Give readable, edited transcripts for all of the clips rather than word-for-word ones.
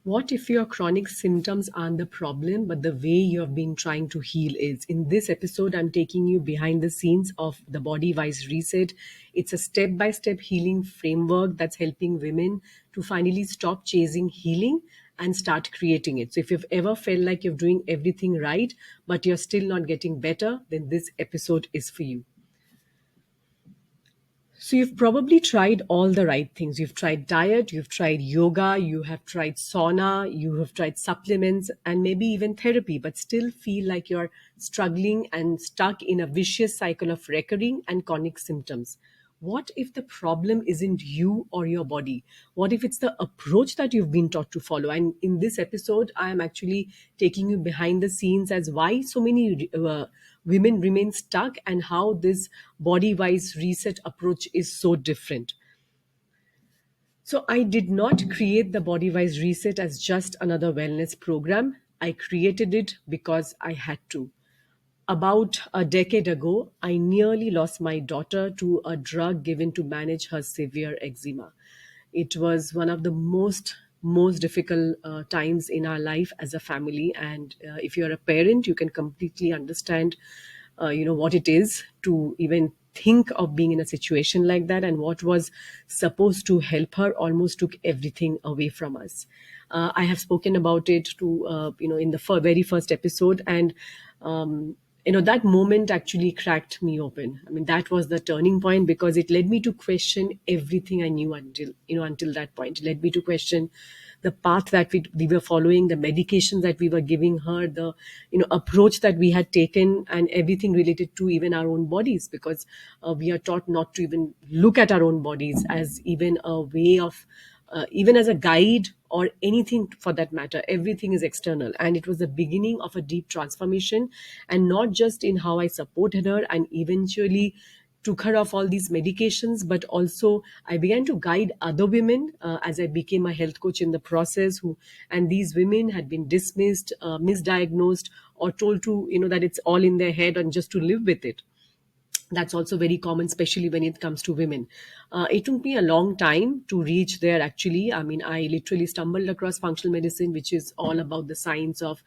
What if your chronic symptoms aren't the problem, but the way you have been trying to heal is? In this episode, I'm taking you behind the scenes of the Body Wise Reset. It's a step by step healing framework that's helping women to finally stop chasing healing and start creating it. So, if you've ever felt like you're doing everything right, but you're still not getting better, then this episode is for you. So you've probably tried all the right things. You've tried diet, you've tried yoga, you have tried sauna, you have tried supplements, and maybe even therapy, but still feel like you're struggling and stuck in a vicious cycle of recurring and chronic symptoms. What if the problem isn't you or your body? What if it's the approach that you've been taught to follow? And in this episode, I am actually taking you behind the scenes as why so many women remain stuck and how this body wise reset approach is so different. So, I did not create the body wise reset as just another wellness program. I created it because I had to. About a decade ago, I nearly lost my daughter to a drug given to manage her severe eczema. It was one of the most difficult times in our life as a family, and if you're a parent, you can completely understand, what it is to even think of being in a situation like that, and what was supposed to help her almost took everything away from us. I have spoken about it to in the very first episode, and that moment actually cracked me open. I mean, that was the turning point because it led me to question everything I knew until that point. It led me to question the path that we were following, the medications that we were giving her, the approach that we had taken, and everything related to even our own bodies, because we are taught not to even look at our own bodies as even a way of even as a guide or anything for that matter. Everything is external, and it was the beginning of a deep transformation, and not just in how I supported her and eventually took her off all these medications, but also I began to guide other women as I became a health coach in the process, who and these women had been dismissed, misdiagnosed, or told to that it's all in their head and just to live with it. That's also very common, especially when it comes to women. It took me a long time to reach there, actually. I mean, I literally stumbled across functional medicine, which is all about the science of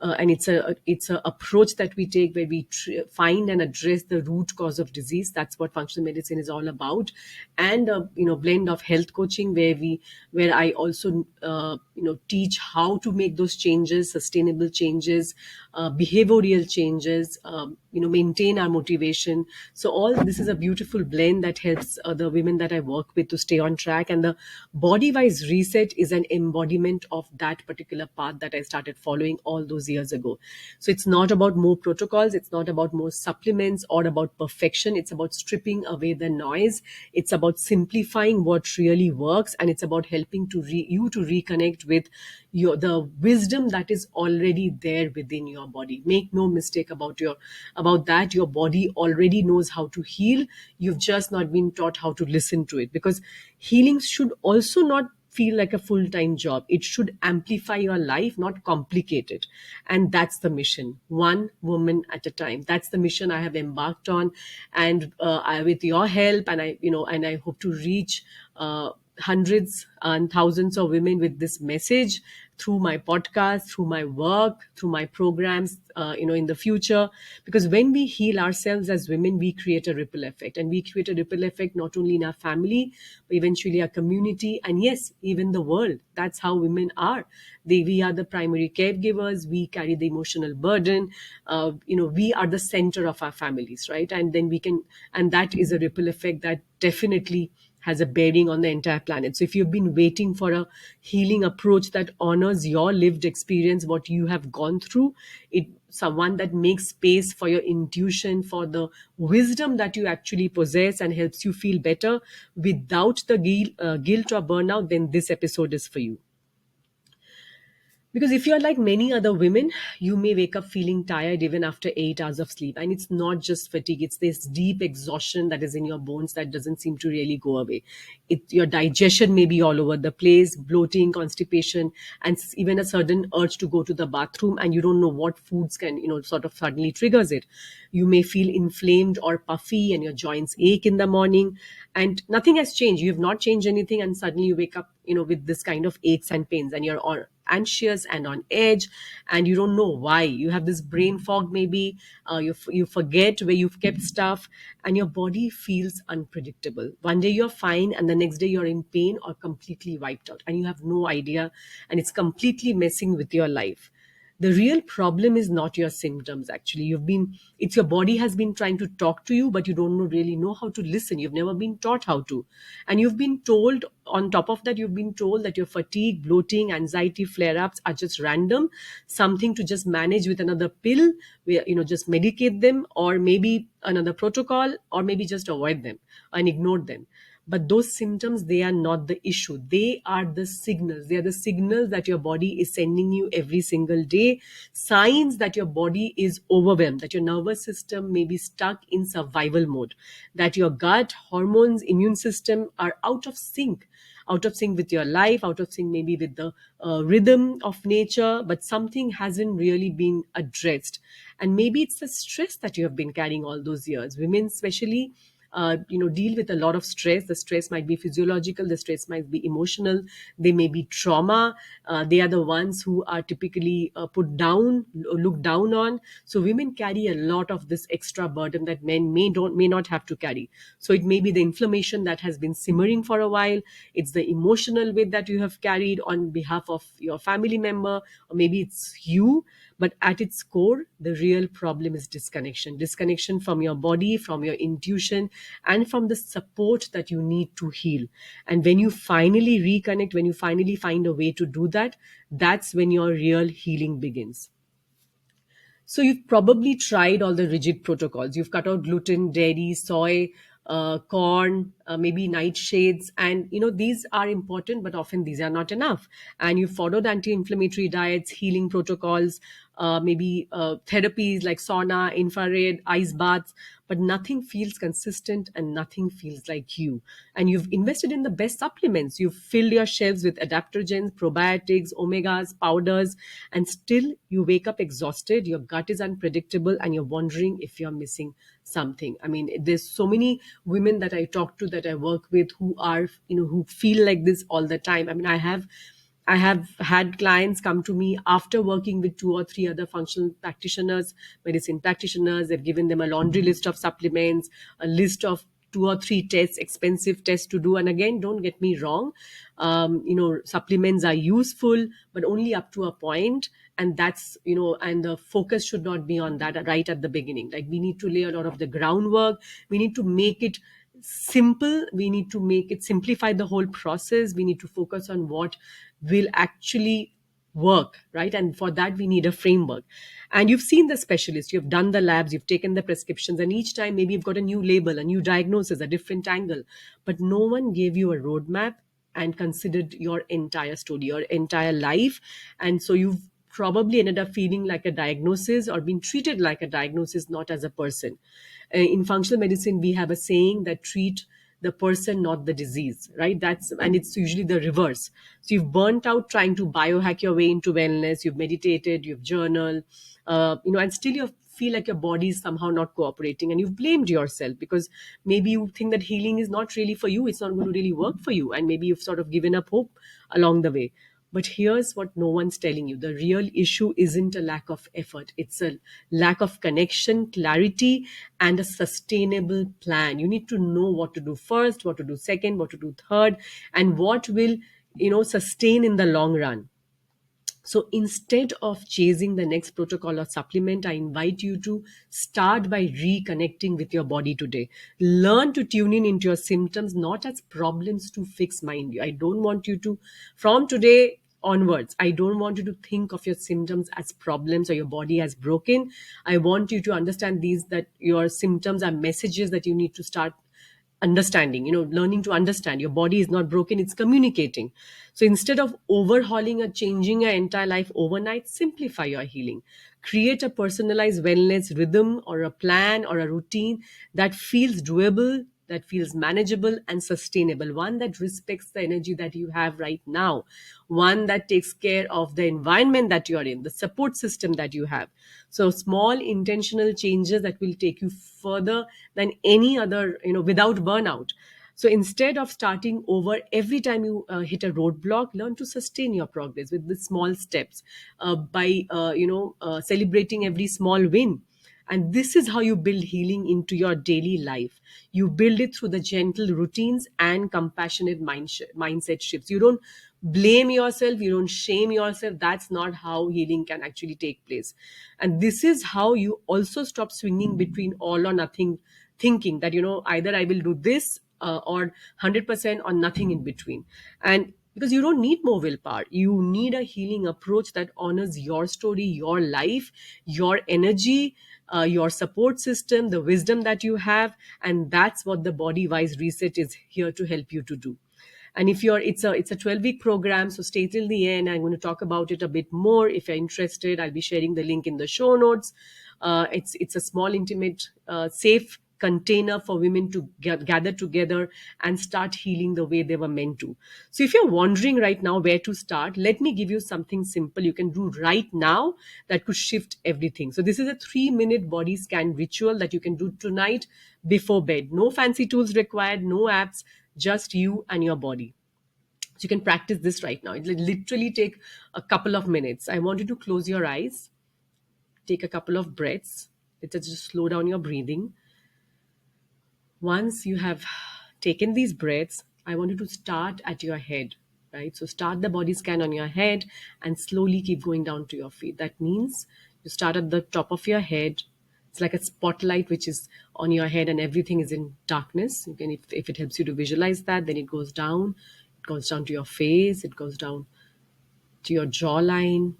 and it's a approach that we take where we find and address the root cause of disease. That's what functional medicine is all about. And a blend of health coaching where I also teach how to make those changes, sustainable changes, behavioral changes, maintain our motivation. So all this is a beautiful blend that helps the women that I work with to stay on track. And the body wise reset is an embodiment of that particular path that I started following all those years ago. So it's not about more protocols, it's not about more supplements or about perfection. It's about stripping away the noise. It's about simplifying what really works, and it's about helping you to reconnect with the wisdom that is already there within your body. Make no mistake about that. Your body already knows how to heal. You've just not been taught how to listen to it, because healing should also not feel like a full-time job. It should amplify your life, not complicate it. And that's the mission, one woman at a time. That's the mission I have embarked on. And with your help, and I hope to reach hundreds and thousands of women with this message through my podcast, through my work, through my programs, in the future. Because when we heal ourselves as women, we create a ripple effect, and we create a ripple effect not only in our family, but eventually our community, and yes, even the world. That's how women are. We are the primary caregivers. We carry the emotional burden. We are the center of our families, right? And then and that is a ripple effect that definitely has a bearing on the entire planet. So if you've been waiting for a healing approach that honors your lived experience, what you have gone through, someone that makes space for your intuition, for the wisdom that you actually possess and helps you feel better without the guilt or burnout, then this episode is for you. Because if you're like many other women, you may wake up feeling tired even after 8 hours of sleep. And it's not just fatigue, it's this deep exhaustion that is in your bones that doesn't seem to really go away. Your digestion may be all over the place, bloating, constipation, and even a sudden urge to go to the bathroom, and you don't know what foods can, sort of suddenly triggers it. You may feel inflamed or puffy, and your joints ache in the morning, and nothing has changed. You have not changed anything, and suddenly you wake up, with this kind of aches and pains, and you're anxious and on edge, and you don't know why. You have this brain fog, maybe you forget where you've kept stuff, and your body feels unpredictable. One day you're fine, and the next day you're in pain or completely wiped out, and you have no idea, and it's completely messing with your life. The real problem is not your symptoms. Actually, it's your body has been trying to talk to you, but you don't really know how to listen. You've never been taught how to. And you've been told, on top of that, you've been told that your fatigue, bloating, anxiety flare-ups are just random, something to just manage with another pill, where just medicate them, or maybe another protocol, or maybe just avoid them and ignore them. But those symptoms, they are not the issue. They are the signals. They are the signals that your body is sending you every single day. Signs that your body is overwhelmed, that your nervous system may be stuck in survival mode, that your gut, hormones, immune system are out of sync with your life, out of sync maybe with the rhythm of nature, but something hasn't really been addressed. And maybe it's the stress that you have been carrying all those years. Women, especially, deal with a lot of stress. The stress might be physiological, the stress might be emotional, they may be trauma. They are the ones who are typically put down, looked down on. So women carry a lot of this extra burden that men may not have to carry. So it may be the inflammation that has been simmering for a while, it's the emotional weight that you have carried on behalf of your family member, or maybe it's you. But at its core, the real problem is disconnection from your body, from your intuition, and from the support that you need to heal. And when you finally reconnect, when you finally find a way to do that, that's when your real healing begins. So you've probably tried all the rigid protocols. You've cut out gluten, dairy, soy, corn, maybe nightshades, and these are important, but often these are not enough. And you've followed anti-inflammatory diets, healing protocols, maybe therapies like sauna, infrared, ice baths, but nothing feels consistent and nothing feels like you. And you've invested in the best supplements. You've filled your shelves with adaptogens, probiotics, omegas, powders, and still you wake up exhausted. Your gut is unpredictable, and you're wondering if you're missing something. I mean, there's so many women that I talk to, that I work with, who are, who feel like this all the time. I mean, I have had clients come to me after working with two or three other functional practitioners, medicine practitioners. They've given them a laundry list of supplements, a list of two or three tests, expensive tests to do. And again, don't get me wrong, supplements are useful, but only up to a point. And and the focus should not be on that right at the beginning. Like, we need to lay a lot of the groundwork. We need to make it simple. We need to make it simplify the whole process. We need to focus on what will actually work, right? And for that, we need a framework. And you've seen the specialist, you've done the labs, you've taken the prescriptions, and each time maybe you've got a new label, a new diagnosis, a different angle, but no one gave you a roadmap and considered your entire story, your entire life. And so you've probably ended up feeling like a diagnosis, or being treated like a diagnosis, not as a person. In functional medicine, we have a saying that treat the person, not the disease, right? And it's usually the reverse. So you've burnt out trying to biohack your way into wellness. You've meditated, you've journaled, and still you feel like your body is somehow not cooperating, and you've blamed yourself because maybe you think that healing is not really for you. It's not going to really work for you, and maybe you've sort of given up hope along the way. But here's what no one's telling you. The real issue isn't a lack of effort. It's a lack of connection, clarity, and a sustainable plan. You need to know what to do first, what to do second, what to do third, and what will, sustain in the long run. So instead of chasing the next protocol or supplement, I invite you to start by reconnecting with your body today. Learn to tune in into your symptoms, not as problems to fix, mind you. I don't want you to, from today onwards, I don't want you to think of your symptoms as problems or your body as broken. I want you to understand that your symptoms are messages that you need to start understanding, learning to understand. Your body is not broken, it's communicating. So instead of overhauling or changing your entire life overnight, simplify your healing. Create a personalized wellness rhythm, or a plan, or a routine that feels doable, that feels manageable and sustainable, one that respects the energy that you have right now, one that takes care of the environment that you're in, the support system that you have. So small intentional changes that will take you further than any other, without burnout. So instead of starting over every time you hit a roadblock, learn to sustain your progress with the small steps, by celebrating every small win. And this is how you build healing into your daily life. You build it through the gentle routines and compassionate mindset shifts. You don't blame yourself, you don't shame yourself. That's not how healing can actually take place. And this is how you also stop swinging between all or nothing thinking, that either I will do this, or 100% or nothing in between. And because you don't need more willpower, you need a healing approach that honors your story, your life, your energy, your support system, the wisdom that you have. And that's what the body wise reset is here to help you to do. And if you're it's a 12-week program, so stay till the end. I'm going to talk about it a bit more. If you're interested, I'll be sharing the link in the show notes. It's a small, intimate, safe container for women to gather together and start healing the way they were meant to. So if you're wondering right now where to start, let me give you something simple you can do right now that could shift everything. So this is a 3-minute body scan ritual that you can do tonight before bed. No fancy tools required, no apps, just you and your body. So you can practice this right now. It will literally take a couple of minutes. I want you to close your eyes, take a couple of breaths. Let's just slow down your breathing. Once you have taken these breaths, I want you to start at your head, right? So start the body scan on your head and slowly keep going down to your feet. That means you start at the top of your head. It's like a spotlight which is on your head and everything is in darkness. You can, if it helps you to visualize that, then it goes down. It goes down to your face. It goes down to your jawline.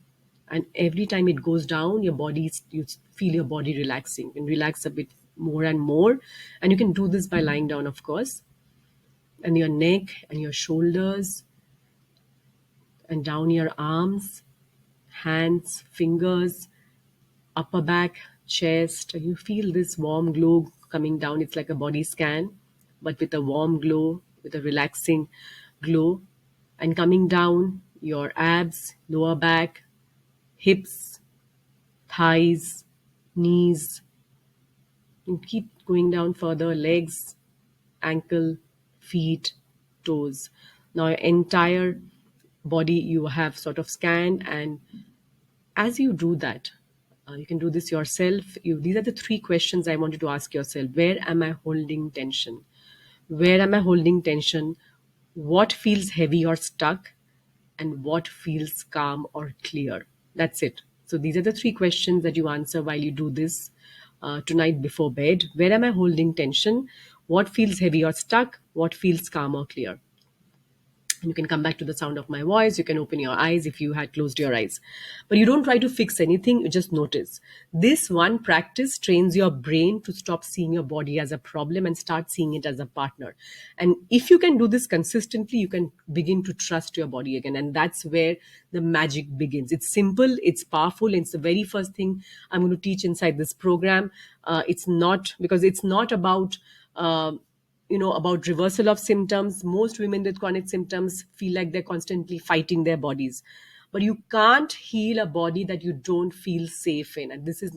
And every time it goes down, you feel your body relaxing and relax a bit more and more. And you can do this by lying down, of course. And your neck and your shoulders and down your arms, hands, fingers, upper back, chest. And you feel this warm glow coming down. It's like a body scan, but with a warm glow, with a relaxing glow. And coming down your abs, lower back, hips, thighs, knees, and keep going down further, legs, ankle, feet, toes. Now your entire body you have sort of scanned, and as you do that, you can do this yourself. These are the 3 questions I want you to ask yourself. Where am I holding tension? Where am I holding tension? What feels heavy or stuck? And what feels calm or clear? That's it. So these are the 3 questions that you answer while you do this tonight before bed. Where am I holding tension? What feels heavy or stuck? What feels calm or clear? And you can come back to the sound of my voice. You can open your eyes if you had closed your eyes. But you don't try to fix anything, you just notice. This one practice trains your brain to stop seeing your body as a problem and start seeing it as a partner. And if you can do this consistently, you can begin to trust your body again. And that's where the magic begins. It's simple, it's powerful, and it's the very first thing I'm going to teach inside this program. It's not because it's not about. About reversal of symptoms. Most women with chronic symptoms feel like they're constantly fighting their bodies, but you can't heal a body that you don't feel safe in. And this is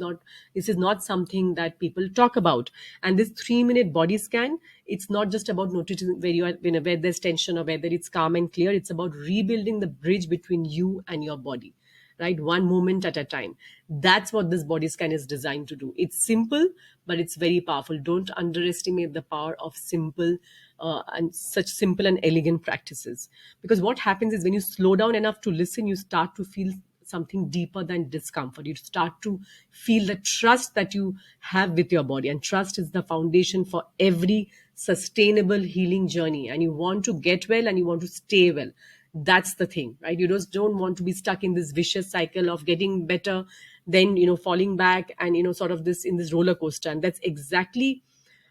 not something that people talk about. And this 3-minute body scan, it's not just about noticing where you are, where there's tension or whether it's calm and clear. It's about rebuilding the bridge between you and your body, right? One moment at a time. That's what this body scan is designed to do. It's simple, but it's very powerful. Don't underestimate the power of simple and such simple and elegant practices. Because what happens is when you slow down enough to listen, you start to feel something deeper than discomfort. You start to feel the trust that you have with your body. And trust is the foundation for every sustainable healing journey. And you want to get well and you want to stay well. That's the thing, right? You just don't want to be stuck in this vicious cycle of getting better, then falling back, and sort of this in this roller coaster. And that's exactly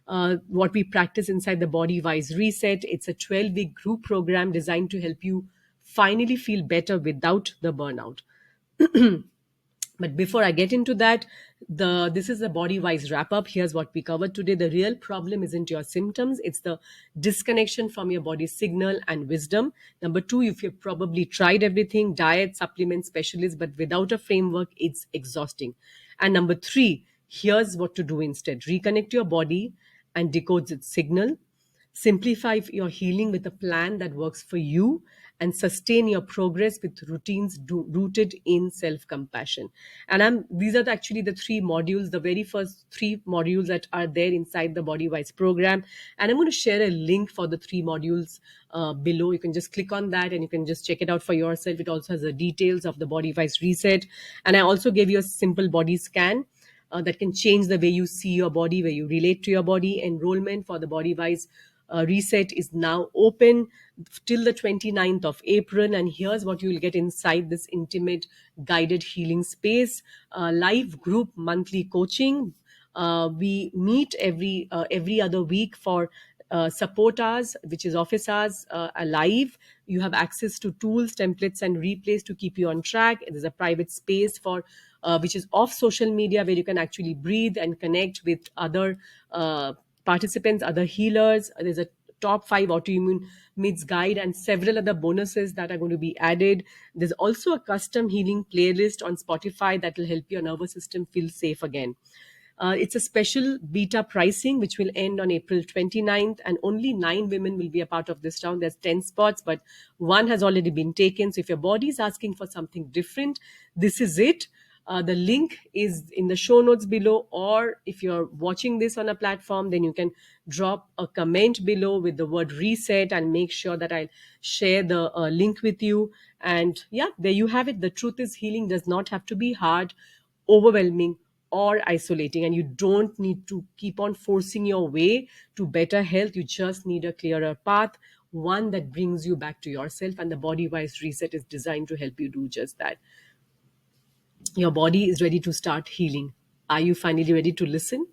what we practice inside the Body Wise Reset. It's a 12-week group program designed to help you finally feel better without the burnout. But before I get into that, this is the body wise wrap up. Here's what we covered today. The real problem isn't your symptoms, it's the disconnection from your body's signal and wisdom. Number 2, if you've probably tried everything, diet, supplement, specialists, but without a framework, it's exhausting. And number 3, here's what to do instead. Reconnect your body and decode its signal. Simplify your healing with a plan that works for you, and sustain your progress with routines rooted in self compassion. And these are actually the three modules, the very first three modules that are there inside the Body Wise program. And I'm going to share a link for the three modules below. You can just click on that and you can just check it out for yourself. It also has the details of the Body Wise reset. And I also gave you a simple body scan that can change the way you see your body, where you relate to your body. Enrollment for the Body Wise reset is now open till the 29th of April. And here's what you'll get inside this intimate guided healing space: live group monthly coaching. We meet every other week for support hours, which is office hours, live. You have access to tools, templates, and replays to keep you on track. There's a private space for which is off social media, where you can actually breathe and connect with other participants, other healers. There's a top 5 autoimmune myths guide and several other bonuses that are going to be added. There's also a custom healing playlist on Spotify that will help your nervous system feel safe again. It's a special beta pricing which will end on April 29th, and only 9 women will be a part of this round. There's 10 spots, but one has already been taken. So if your body is asking for something different, this is it. The link is in the show notes below, or if you're watching this on a platform, then you can drop a comment below with the word reset and make sure that I'll share the link with you. And yeah, there you have it. The truth is, healing does not have to be hard, overwhelming, or isolating, and you don't need to keep on forcing your way to better health. You just need a clearer path, one that brings you back to yourself. And the Body Wise reset is designed to help you do just that. Your body is ready to start healing. Are you finally ready to listen?